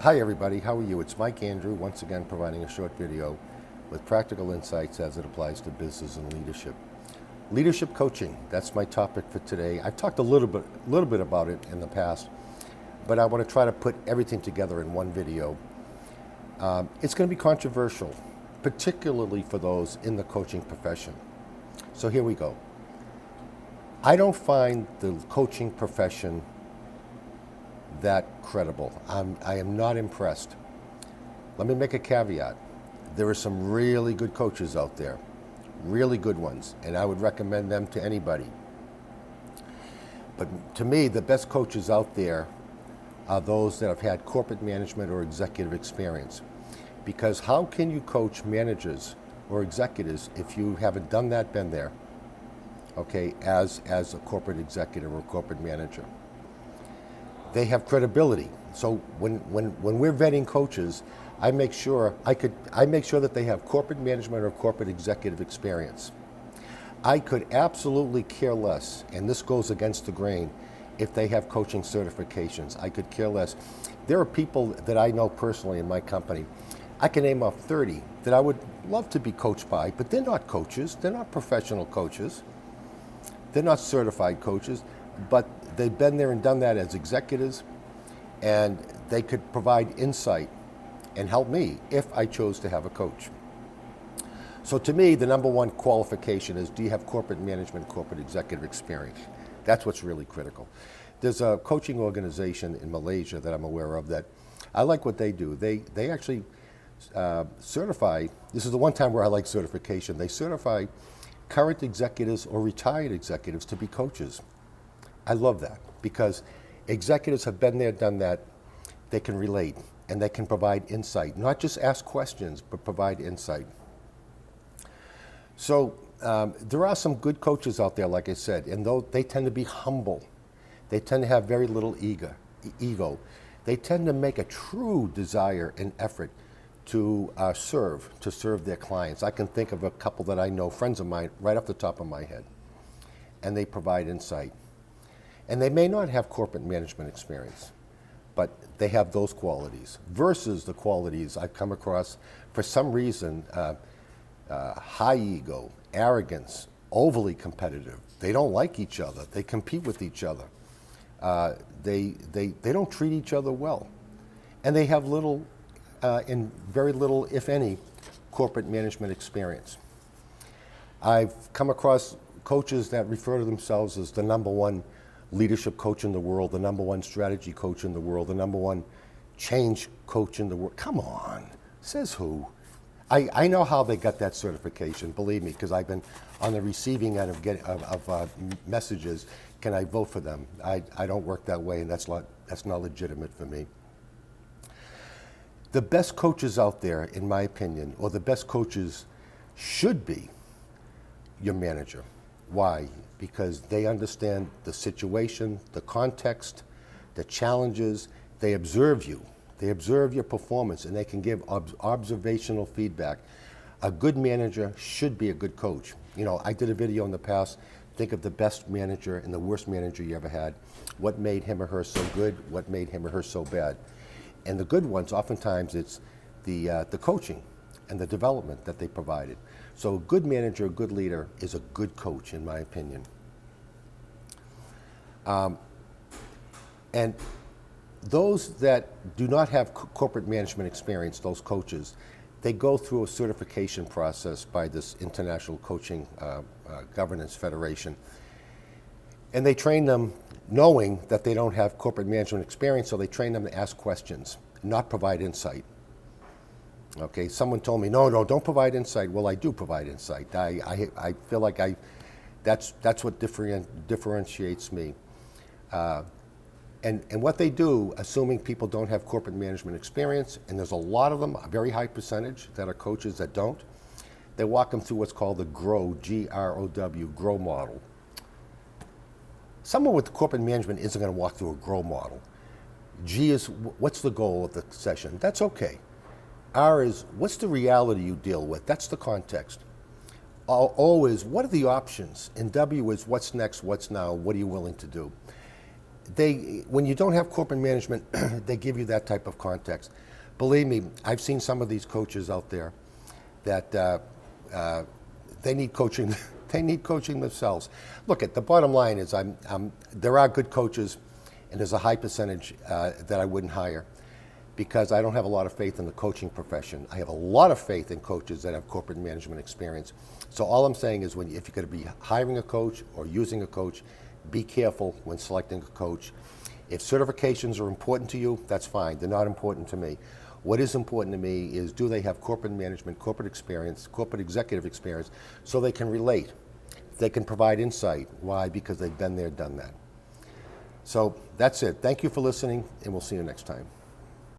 Hi everybody, how are you? It's Mike Andrew, once again providing a short video with practical insights as it applies to business and leadership. Leadership coaching, that's my topic for today. I've talked a little bit about it in the past, but I want to try to put everything together in one video. It's going to be controversial, particularly for those in the coaching profession. So here we go. I don't find the coaching profession that credible. I am not impressed. Let me make a caveat. There are some really good coaches out there, really good ones, and I would recommend them to anybody. But to me, the best coaches out there are those that have had corporate management or executive experience. Because how can you coach managers or executives if you haven't done that, been there, okay, as a corporate executive or corporate manager? They have credibility. So when we're vetting coaches, I make sure that they have corporate management or corporate executive experience. I could absolutely care less, and this goes against the grain, if they have coaching certifications. I could care less. There are people that I know personally in my company. I can name off 30 that I would love to be coached by, but they're not coaches. They're not professional coaches. They're not certified coaches, but they've been there and done that as executives, and they could provide insight and help me if I chose to have a coach. So to me, the number one qualification is, do you have corporate management, corporate executive experience? That's what's really critical. There's a coaching organization in Malaysia that I'm aware of that I like what they do. They actually certify, this is the one time where I like certification, they certify current executives or retired executives to be coaches. I love that because executives have been there, done that. They can relate and they can provide insight, not just ask questions, but provide insight. So there are some good coaches out there, like I said, and though they tend to be humble, they tend to have very little ego. They tend to make a true desire and effort to serve their clients. I can think of a couple that I know, friends of mine, right off the top of my head, and they provide insight. And they may not have corporate management experience, but they have those qualities versus the qualities I've come across, for some reason, high ego, arrogance, overly competitive. They don't like each other. They compete with each other. They don't treat each other well. And they have little and very little, if any, corporate management experience. I've come across coaches that refer to themselves as the number one leadership coach in the world, the number one strategy coach in the world, the number one change coach in the world. Come on, says who? I know how they got that certification, believe me, because I've been on the receiving end of messages. Can I vote for them? I don't work that way, and that's not legitimate for me. The best coaches out there, in my opinion, or the best coaches should be your manager. Why? Because they understand the situation, the context, the challenges. They observe you. They observe your performance, and they can give observational feedback. A good manager should be a good coach. You know, I did a video in the past. Think of the best manager and the worst manager you ever had. What made him or her so good? What made him or her so bad? And the good ones, oftentimes, it's the coaching and the development that they provided. So a good manager, a good leader, is a good coach, in my opinion. And those that do not have corporate management experience, those coaches, they go through a certification process by this International Coaching Governance Federation. And they train them knowing that they don't have corporate management experience, so they train them to ask questions, not provide insight. Okay, someone told me, no, don't provide insight. Well, I do provide insight. I feel like that's what differentiates me. And what they do, assuming people don't have corporate management experience, and there's a lot of them, a very high percentage that are coaches that don't, they walk them through what's called the GROW, G-R-O-W, GROW model. Someone with corporate management isn't going to walk through a GROW model. G is, what's the goal of the session? That's okay. R is, what's the reality you deal with? That's the context. O is, what are the options? And W is, what's next, what's now, what are you willing to do? when you don't have corporate management, they give you that type of context. Believe me, I've seen some of these coaches out there that they need coaching. They need coaching themselves. Look, at the bottom line is, there are good coaches, and there's a high percentage that I wouldn't hire because I don't have a lot of faith in the coaching profession. I have a lot of faith in coaches that have corporate management experience. So all I'm saying is, if you're going to be hiring a coach or using a coach, be careful when selecting a coach. If certifications are important to you, that's fine. They're not important to me. What is important to me is, do they have corporate management, corporate experience, corporate executive experience, so they can relate. They can provide insight. Why? Because they've been there, done that. So that's it. Thank you for listening, and we'll see you next time.